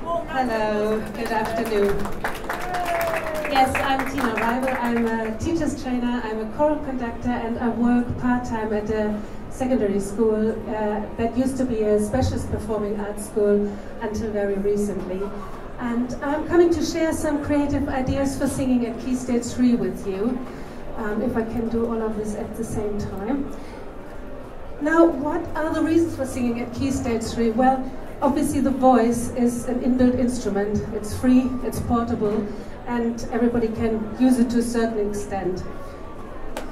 Hello, good afternoon. Yes, I'm Tina Reiber. I'm a teacher's trainer, I'm a choral conductor, and I work part-time at a secondary school that used to be a specialist performing arts school until very recently. And I'm coming to share some creative ideas for singing at Key Stage 3 with you, if I can do all of this at the same time. Now, what are the reasons for singing at Key Stage 3? Well, obviously the voice is an inbuilt instrument. It's free, it's portable, and everybody can use it to a certain extent.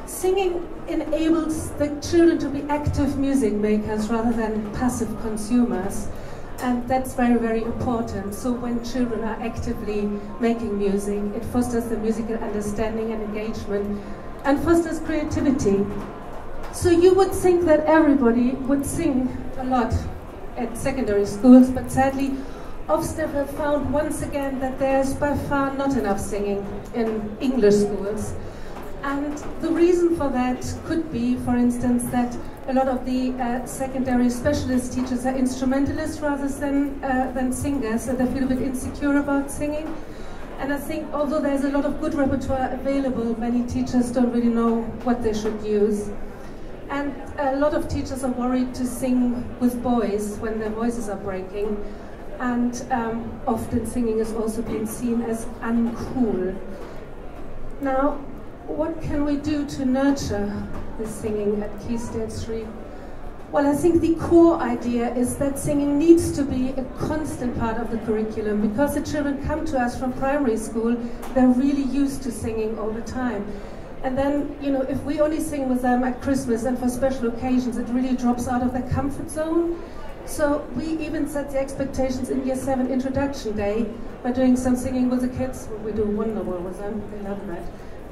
Singing enables the children to be active music makers rather than passive consumers. And that's very, very important. So when children are actively making music, it fosters the musical understanding and engagement and fosters creativity. So you would think that everybody would sing a lot at secondary schools, but sadly, Ofsted have found once again that there's by far not enough singing in English schools. And the reason for that could be, for instance, that a lot of the secondary specialist teachers are instrumentalists rather than singers, and they feel a bit insecure about singing. And I think although there's a lot of good repertoire available, many teachers don't really know what they should use. And a lot of teachers are worried to sing with boys when their voices are breaking. And often singing is also being seen as uncool. Now, what can we do to nurture the singing at Key Stage 3? Well, I think the core idea is that singing needs to be a constant part of the curriculum, because the children come to us from primary school, they're really used to singing all the time. And then, you know, if we only sing with them at Christmas and for special occasions, it really drops out of their comfort zone. So we even set the expectations in Year 7 Introduction Day by doing some singing with the kids. We do Wonderwall with them, they love that.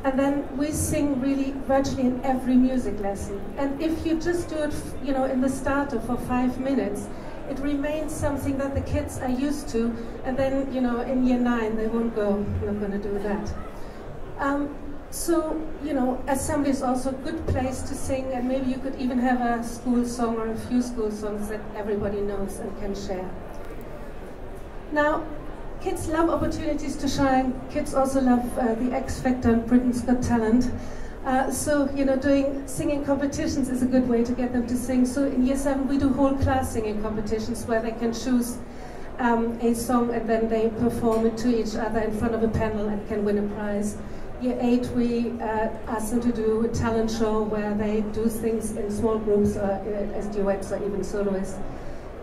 And then we sing really virtually in every music lesson. And if you just do it, you know, in the starter for 5 minutes, it remains something that the kids are used to. And then, you know, in Year 9, they won't go, we're not going to do that. So, you know, assembly is also a good place to sing, and maybe you could even have a school song or a few school songs that everybody knows and can share. Now, kids love opportunities to shine. Kids also love the X Factor and Britain's Got Talent. So, you know, doing singing competitions is a good way to get them to sing. So in Year 7, we do whole class singing competitions where they can choose a song and then they perform it to each other in front of a panel and can win a prize. Year 8, we ask them to do a talent show where they do things in small groups or as duets or even soloists.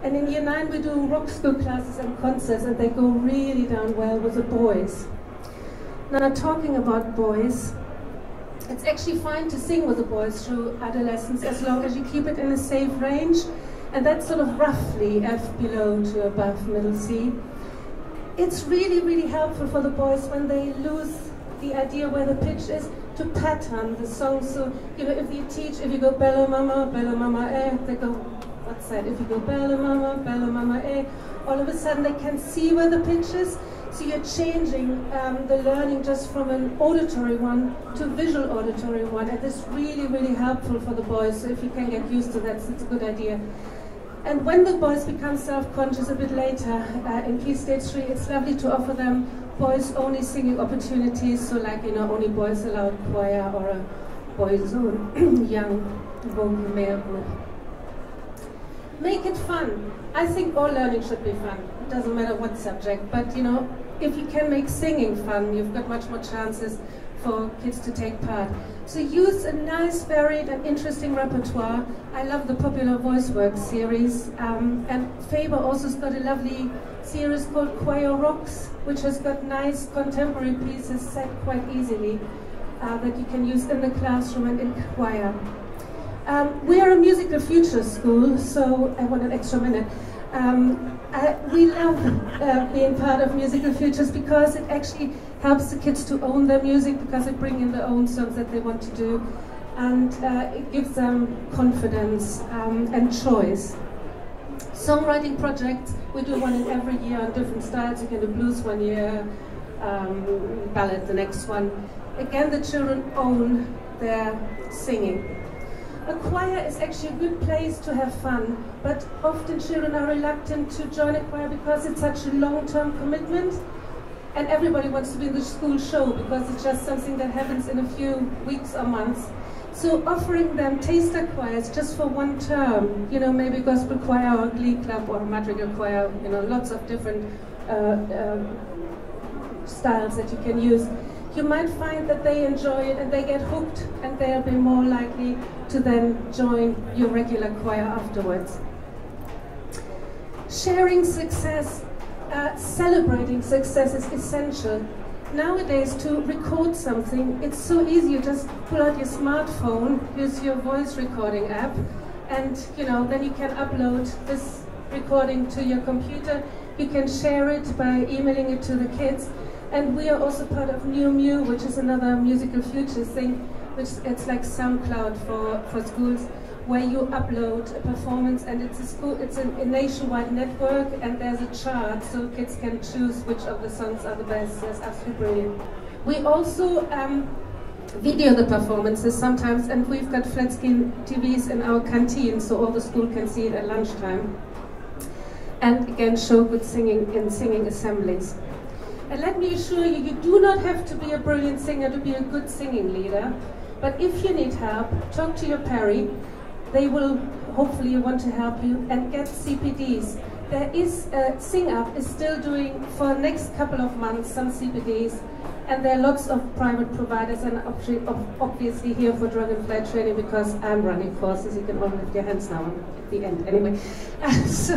And in Year 9, we do rock school classes and concerts, and they go really down well with the boys. Now, talking about boys, it's actually fine to sing with the boys through adolescence as long as you keep it in a safe range, and that's sort of roughly F below to above middle C. It's really, really helpful for the boys when they lose the idea where the pitch is, to pattern the song. So, you know, if you go bello mama, eh, they go, what's that? If you go bello mama, eh, all of a sudden they can see where the pitch is. So you're changing the learning just from an auditory one to visual auditory one, and it's really, really helpful for the boys. So if you can get used to that, it's a good idea. And when the boys become self-conscious a bit later in Key Stage 3, it's lovely to offer them boys-only singing opportunities, so like, you know, only boys allowed choir or a boys' own young vocal male group. Make it fun. I think all learning should be fun. It doesn't matter what subject, but, you know, if you can make singing fun, you've got much more chances for kids to take part. So use a nice, varied and interesting repertoire. I love the Popular Voice Works series, and Faber also has got a lovely series called Choir Rocks, which has got nice contemporary pieces set quite easily that you can use in the classroom and in choir. We are a musical future school, so I want an extra minute. We love being part of Musical Futures because it actually helps the kids to own their music, because they bring in their own songs that they want to do, and it gives them confidence and choice. Songwriting projects, we do one in every year on different styles. You can do blues one year, ballad the next one. Again, the children own their singing. A choir is actually a good place to have fun, but often children are reluctant to join a choir because it's such a long-term commitment, and everybody wants to be in the school show because it's just something that happens in a few weeks or months. So offering them taster choirs just for one term, you know, maybe gospel choir or glee club or madrigal choir, you know, lots of different styles that you can use. You might find that they enjoy it and they get hooked, and they'll be more likely to then join your regular choir afterwards. Sharing success, celebrating success is essential. Nowadays, to record something, it's so easy. You just pull out your smartphone, use your voice recording app, and then you can upload this recording to your computer. You can share it by emailing it to the kids. And we are also part of New Mu, which is another musical future thing, which it's like SoundCloud for schools, where you upload a performance, and it's a nationwide network, and there's a chart so kids can choose which of the songs are the best. That's absolutely brilliant. We also video the performances sometimes, and we've got flat screen TVs in our canteen, so all the school can see it at lunchtime. And again, show good singing in singing assemblies. And let me assure you, you do not have to be a brilliant singer to be a good singing leader. But if you need help, talk to your pari. They will hopefully want to help you, and get CPDs. There is Sing Up is still doing for the next couple of months some CPDs, and there are lots of private providers, and obviously here for Dragonfly training, because I'm running courses. You can all lift your hands now at the end anyway. So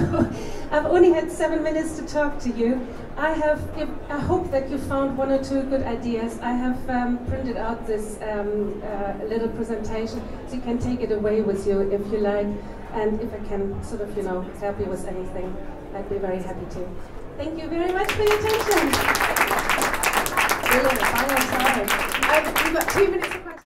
I've only had 7 minutes to talk to you. I hope that you found one or two good ideas. I have printed out this little presentation, so you can take it away with you if you like. And if I can sort of, help you with anything, I'd be very happy to. Thank you very much for your attention. Brilliant, final slide. We've got 2 minutes.